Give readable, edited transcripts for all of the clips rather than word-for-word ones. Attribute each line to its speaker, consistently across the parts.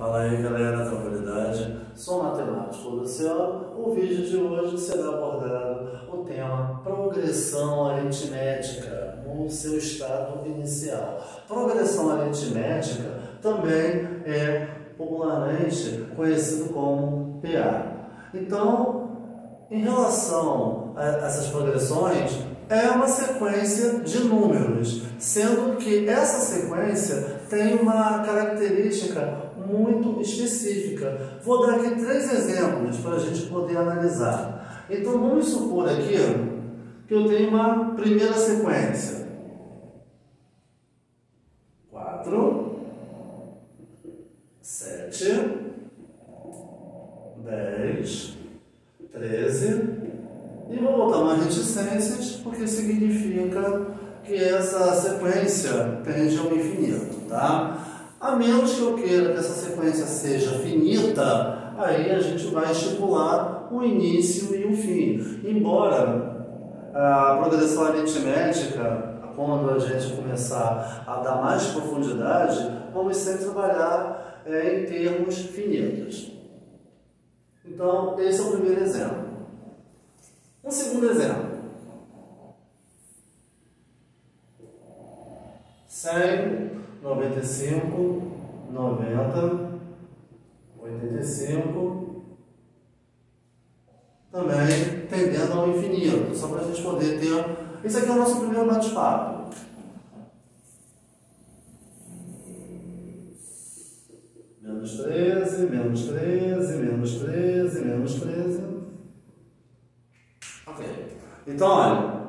Speaker 1: Fala aí galera, tranquilidade? Sou matemático Luciano. O vídeo de hoje será abordado o tema progressão aritmética no seu estado inicial. Progressão aritmética também é popularmente conhecido como PA. Então, em relação a essas progressões, é uma sequência de números, sendo que essa sequência tem uma característica muito específica. Vou dar aqui 3 exemplos para a gente poder analisar. Então vamos supor aqui que eu tenho uma primeira sequência. 4, 7, 10, 13... E vou botar uma reticências, porque significa que essa sequência tende ao infinito, tá? A menos que eu queira que essa sequência seja finita, aí a gente vai estipular um início e um fim. Embora a progressão aritmética, quando a gente começar a dar mais profundidade, vamos sempre trabalhar em termos finitos. Então, esse é o primeiro exemplo. Um segundo exemplo. 100, 95, 90, 85, também tendendo ao infinito, só para a gente poder ter... Esse aqui é o nosso primeiro bate-papo. Menos 13, menos 13, menos 13, menos 13... Então, olha,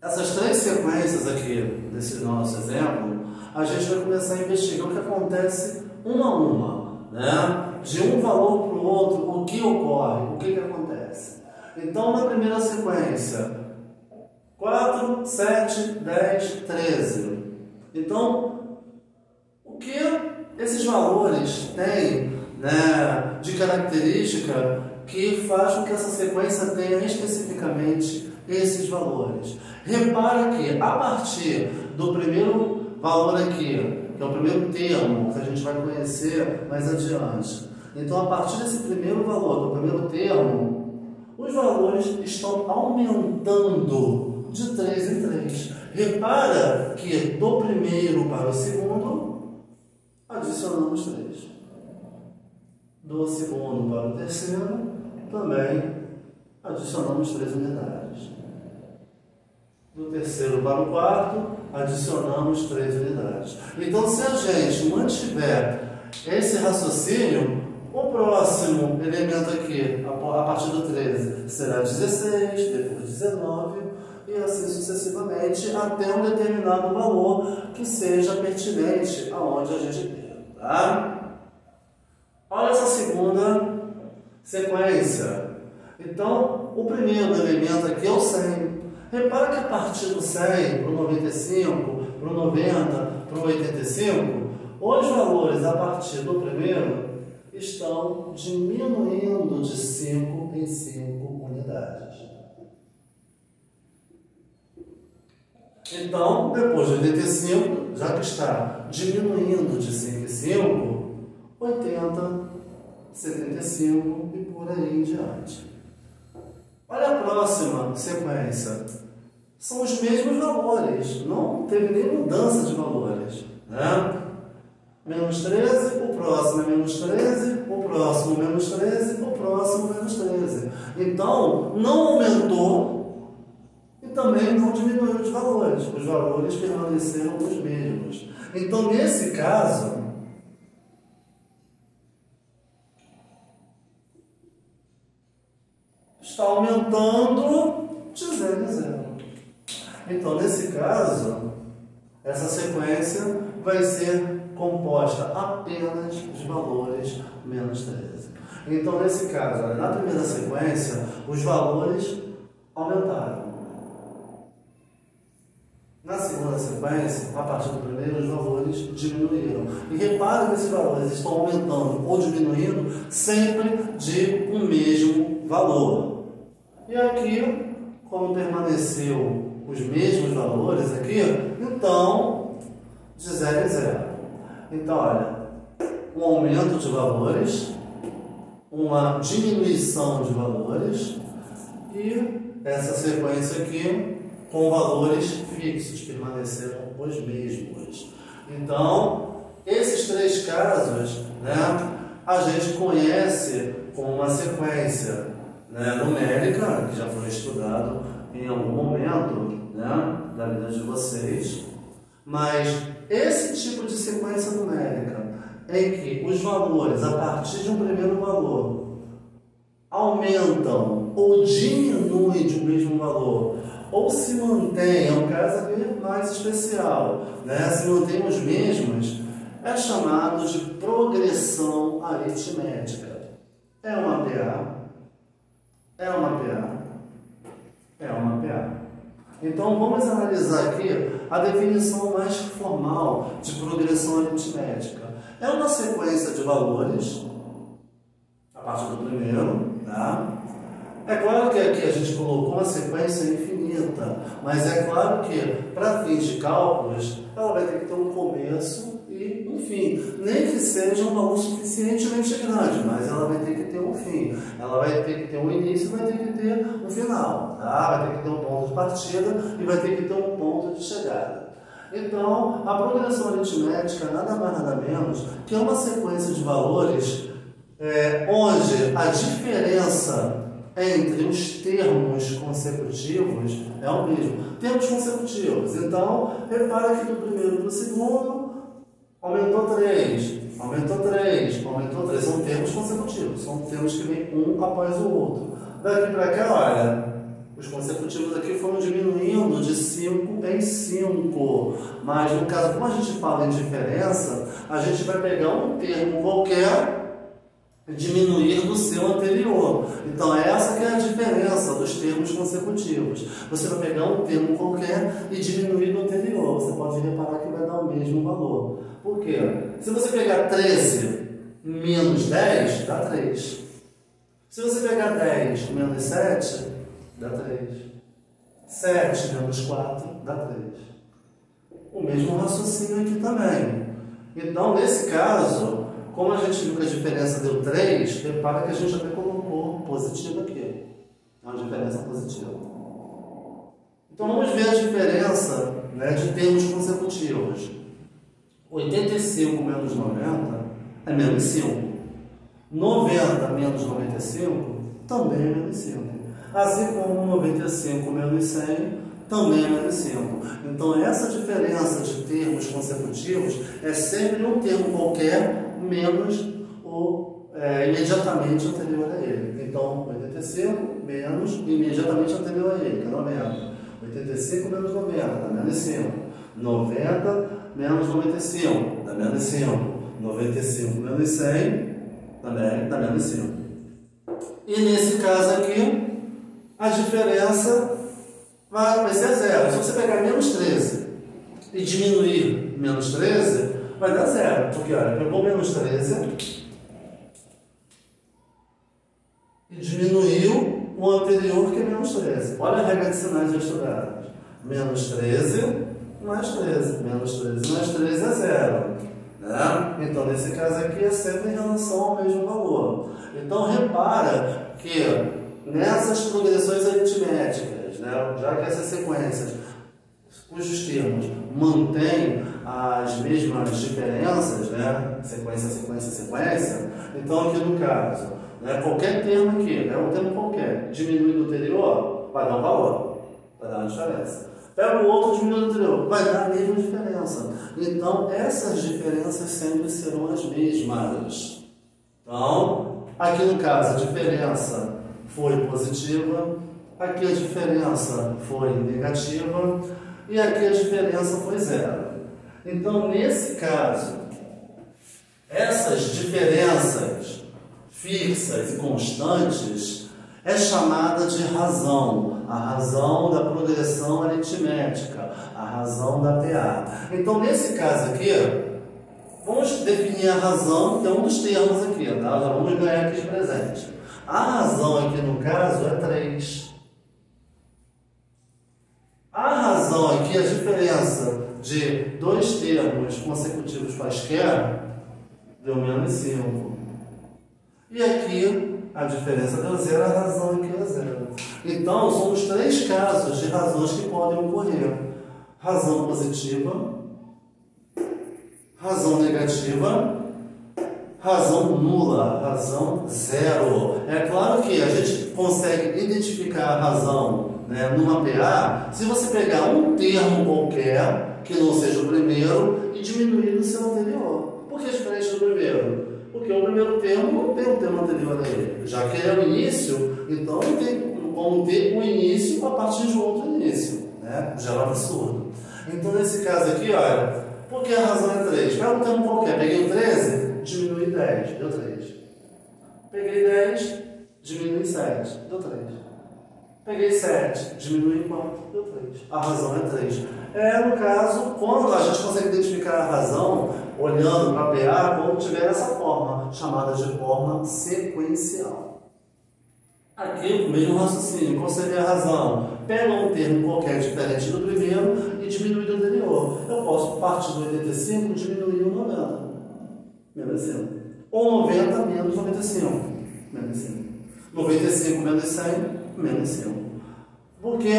Speaker 1: essas 3 sequências aqui, desse nosso exemplo, a gente vai começar a investigar o que acontece uma a uma, né? De um valor para o outro, o que ocorre, o que acontece. Então, na primeira sequência, 4, 7, 10, 13. Então, o que esses valores têm, né, de característica que faz com que essa sequência tenha especificamente esses valores? Repara que a partir do primeiro valor aqui, que é o primeiro termo que a gente vai conhecer mais adiante, então a partir desse primeiro valor, do primeiro termo, os valores estão aumentando de 3 em 3. Repara que do primeiro para o segundo, adicionamos 3. Do segundo para o terceiro, também adicionamos 3 unidades. Do terceiro para o quarto, adicionamos 3 unidades. Então, se a gente mantiver esse raciocínio, o próximo elemento aqui, a partir do 13, será 16, depois 19, e assim sucessivamente, até um determinado valor que seja pertinente aonde a gente quer, tá? Olha essa segunda sequência. Então, o primeiro elemento aqui é o 100. Repara que a partir do 100 para o 95, para o 90, para o 85, os valores a partir do primeiro estão diminuindo de 5 em 5 unidades. Então, depois de 85, já que está diminuindo de 5 em 5, 80, 75 e por aí em diante. Olha a próxima sequência. São os mesmos valores, não teve nem mudança de valores, né? Menos 13, o próximo é menos 13, o próximo menos 13, o próximo menos 13. Então, não aumentou e também não diminuiu os valores permaneceram os mesmos. Então, nesse caso, está aumentando de 0 em 0. Então, nesse caso, essa sequência vai ser composta apenas de valores menos 13. Então, nesse caso, na primeira sequência, os valores aumentaram. Na segunda sequência, a partir do primeiro, os valores diminuíram. E repare que esses valores estão aumentando ou diminuindo sempre de um mesmo valor. E aqui, como permaneceu os mesmos valores aqui, então, de 0 em 0. Então, olha, um aumento de valores, uma diminuição de valores e essa sequência aqui com valores fixos, permaneceram os mesmos. Então, esses três casos, né, a gente conhece como uma sequência, né, numérica, que já foi estudado em algum momento, né, da vida de vocês, mas esse tipo de sequência numérica em que os valores, a partir de um primeiro valor, aumentam ou diminuem de um mesmo valor, ou se mantém, é um caso aqui mais especial, né, se mantêm os mesmos, é chamado de progressão aritmética. É uma PA, é uma PA, é uma PA. Então vamos analisar aqui a definição mais formal de progressão aritmética. É uma sequência de valores, a partir do primeiro, tá? É claro que aqui a gente colocou uma sequência infinita, mas é claro que, para fins de cálculos, ela vai ter que ter um começo e um fim. Nem que seja um valor suficientemente grande, mas ela vai ter que ter um fim. Ela vai ter que ter um início e vai ter que ter um final. Tá? Vai ter que ter um ponto de partida e vai ter que ter um ponto de chegada. Então, a progressão aritmética nada mais nada menos que é uma sequência de valores onde a diferença entre os termos consecutivos é o mesmo. Termos consecutivos. Então, repara que do primeiro para o segundo, aumentou 3, aumentou 3, aumentou 3. São termos consecutivos. São termos que vêm um após o outro. Daqui para cá, olha, os consecutivos aqui foram diminuindo de 5 em 5. Mas, no caso, como a gente fala em diferença, a gente vai pegar um termo qualquer diminuir do seu anterior. Então, essa que é a diferença dos termos consecutivos. Você vai pegar um termo qualquer e diminuir do anterior. Você pode reparar que vai dar o mesmo valor. Por quê? Se você pegar 13 menos 10, dá 3. Se você pegar 10 menos 7, dá 3. 7 menos 4, dá 3. O mesmo raciocínio aqui também. Então, nesse caso, como a gente viu que a diferença deu 3, repara que a gente até colocou positivo aqui. É uma diferença positiva. Então vamos ver a diferença, né, de termos consecutivos. 85 menos 90 é menos 5. 90 menos 95 também é menos 5. Assim como 95 menos 100 também é menos 5. Então essa diferença de termos consecutivos é sempre um termo qualquer menos o imediatamente anterior a ele. Então, 85 menos imediatamente anterior a ele, que é 90. 85 menos 90, dá menos 5. 90 menos 95, dá menos 5. 95 menos 100, também dá menos 5. E nesse caso aqui, a diferença vai ser zero. Se você pegar menos 13 e diminuir menos 13, vai dar zero, porque olha, pegou menos 13 e diminuiu o anterior que é menos 13. Olha a regra de sinais já estudados. Menos 13 mais 13. Menos 13 mais 13 é zero. Né? Então, nesse caso aqui, é sempre em relação ao mesmo valor. Então, repara que nessas progressões aritméticas, né, já que essas sequências cujos termos mantêm as mesmas diferenças, né? Sequência, sequência, sequência. Então, aqui no caso, né, qualquer termo aqui, um termo qualquer, diminui do anterior, vai dar um valor, vai dar uma diferença. Pega o outro, diminui do anterior, vai dar a mesma diferença. Então, essas diferenças sempre serão as mesmas. Então, aqui no caso, a diferença foi positiva, aqui a diferença foi negativa, e aqui a diferença foi zero. Então, nesse caso, essas diferenças fixas e constantes é chamada de razão, a razão da progressão aritmética, a razão da PA. Então, nesse caso aqui, vamos definir a razão, que é um dos termos aqui, tá? Já vamos ganhar aqui de presente. A razão aqui no caso é 3. A razão aqui, a diferença de dois termos consecutivos quaisquer, deu menos 5. E aqui a diferença deu 0, a razão aqui é 0. Então, são os 3 casos de razões que podem ocorrer. Razão positiva, razão negativa, razão nula, razão 0. É claro que a gente consegue identificar a razão, né, numa PA se você pegar um termo qualquer, que não seja o primeiro, e diminuir do seu anterior. Por que é diferente do primeiro? Porque o primeiro termo não tem um termo anterior a ele. Já que é o início, então não tem como ter um início a partir de outro início, né? Já é um absurdo. Então, nesse caso aqui, olha, por que a razão é 3? Pega um termo qualquer. Peguei o 13, diminui 10, deu 3. Peguei 10, diminui 7, deu 3. Peguei 7, diminui 4, deu 3. A razão é 3. No caso, quando a gente consegue identificar a razão, olhando para a PA, quando tiver essa forma, chamada de forma sequencial. Aqui, o mesmo raciocínio, quando você vê a razão, pega um termo qualquer diferente do primeiro e diminui do anterior. Eu posso partir do 85 e diminuir o 90, menos 5. Ou 90 menos 95, menos 5. 95 menos 100, menos 5. Por que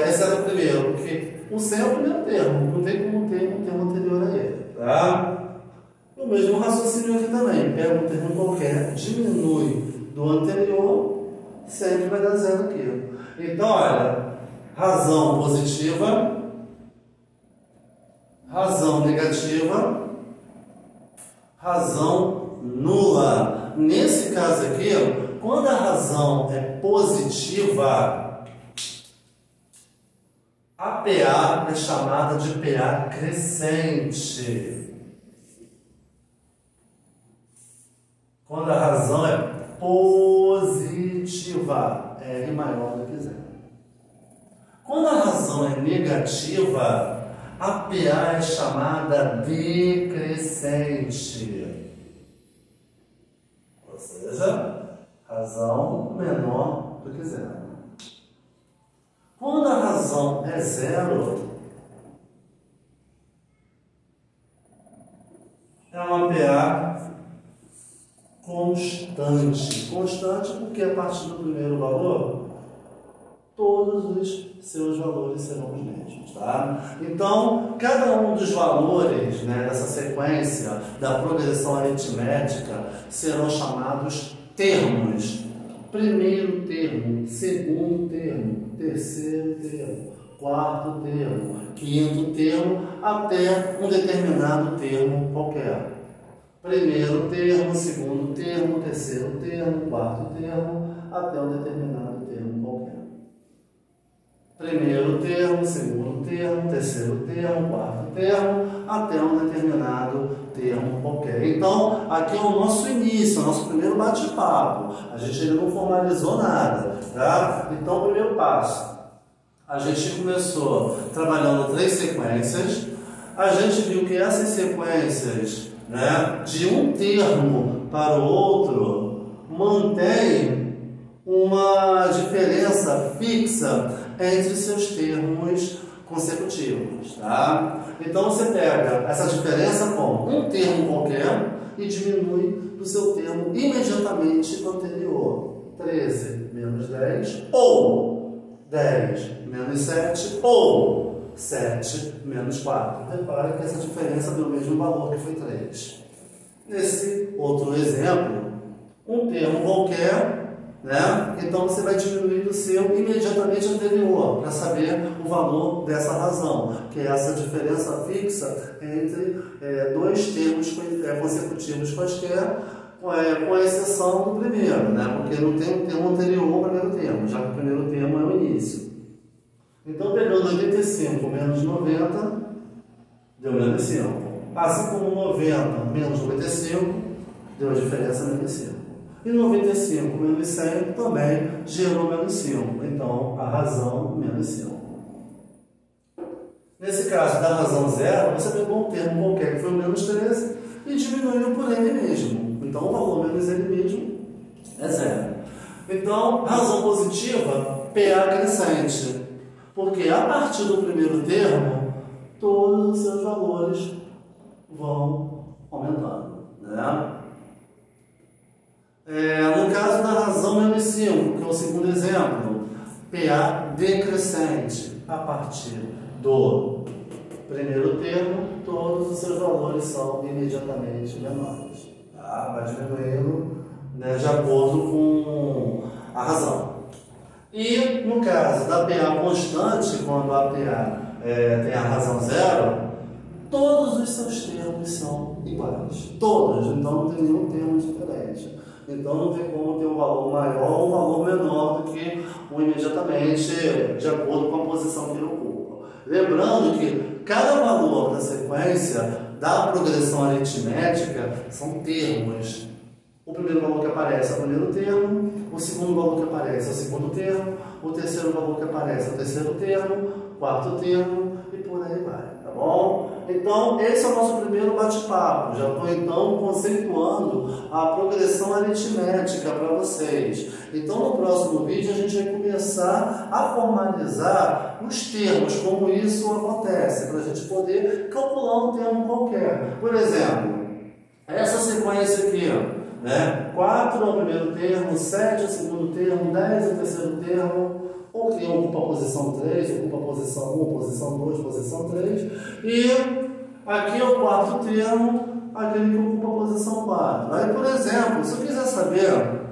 Speaker 1: esse era o primeiro? Porque o 100 é o primeiro termo, não tem como ter um termo anterior a ele. Tá? O mesmo raciocínio aqui também. Pega um termo qualquer, diminui do anterior, sempre vai dar 0 aqui. Então, olha, razão positiva, razão negativa, razão nula. Nesse caso aqui, quando a razão é positiva, a PA é chamada de PA crescente. Quando a razão é positiva, R maior do que 0. Quando a razão é negativa, a PA é chamada decrescente. Ou seja, razão menor do que 0. Quando a razão é 0, é uma PA constante. Constante porque a partir do primeiro valor, todos os seus valores serão os mesmos, tá? Então, cada um dos valores, né, dessa sequência da progressão aritmética serão chamados termos. Primeiro termo, segundo termo, terceiro termo, quarto termo, quinto termo, até um determinado termo qualquer. Primeiro termo, segundo termo, terceiro termo, quarto termo, até um determinado termo qualquer. Primeiro termo, segundo termo, terceiro termo, quarto termo, até um determinado termo qualquer. Então, aqui é o nosso início, o nosso primeiro bate-papo. A gente ainda não formalizou nada, tá? Então, o primeiro passo. A gente começou trabalhando 3 sequências. A gente viu que essas sequências, né, de um termo para o outro, mantém uma diferença fixa entre seus termos consecutivos, tá? Então você pega essa diferença com um termo qualquer e diminui do seu termo imediatamente anterior. 13 menos 10, ou 10 menos 7, ou 7 menos 4. Repare que essa diferença deu o mesmo valor, que foi 3. Nesse outro exemplo, um termo qualquer, né? Então você vai diminuir do seu imediatamente anterior para saber o valor dessa razão, que é essa diferença fixa entre 2 termos consecutivos quaisquer, com a exceção do primeiro, né? Porque não tem um termo anterior ao primeiro termo, já que o primeiro termo é o início. Então, pegando 85 menos 90, deu menos 5. Assim como 90 menos 95, deu a diferença menos 5. E 95 menos 100 também gerou menos 5. Então, a razão menos 5. Nesse caso da razão 0, você pegou um termo qualquer que foi o menos 13 e diminuiu por ele mesmo. Então, o valor menos ele mesmo é 0. Então, razão positiva, PA crescente. Porque a partir do primeiro termo, todos os seus valores vão aumentando. No caso da razão menos 5, que é o segundo exemplo, PA decrescente, a partir do primeiro termo, todos os seus valores são imediatamente menores. Tá? Vai diminuindo, né, de acordo com a razão. E no caso da PA constante, quando a PA tem a razão zero, todos os seus termos são iguais. Todos, então não tem nenhum termo diferente. Então não tem como ter um valor maior ou um valor menor do que o imediatamente, de acordo com a posição que ele ocupa. Lembrando que cada valor da sequência da progressão aritmética são termos. O primeiro valor que aparece é o primeiro termo, o segundo valor que aparece é o segundo termo, o terceiro valor que aparece é o terceiro termo, quarto termo e por aí vai, tá bom? Então, esse é o nosso primeiro bate-papo. Já estou, então, conceituando a progressão aritmética para vocês. Então, no próximo vídeo, a gente vai começar a formalizar os termos, como isso acontece, para a gente poder calcular um termo qualquer. Por exemplo, essa sequência aqui, né? 4 é o primeiro termo, 7 é o segundo termo, 10 é o terceiro termo, ou que ocupa a posição 3, ocupa a posição 1, posição 2, posição 3, e aqui é o quarto termo, aquele que ocupa a posição 4. Aí, por exemplo, se eu quiser saber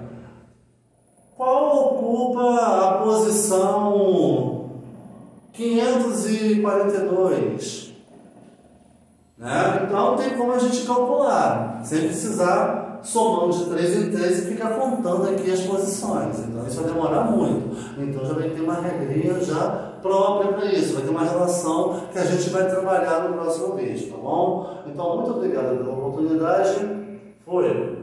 Speaker 1: qual ocupa a posição 542, né? Então tem como a gente calcular, sem precisar somando de 3 em 3 e ficar contando aqui as posições. Então isso vai demorar muito. Então já vai ter uma regrinha já própria para isso, vai ter uma relação que a gente vai trabalhar no próximo vídeo, tá bom? Então muito obrigado pela oportunidade. Foi!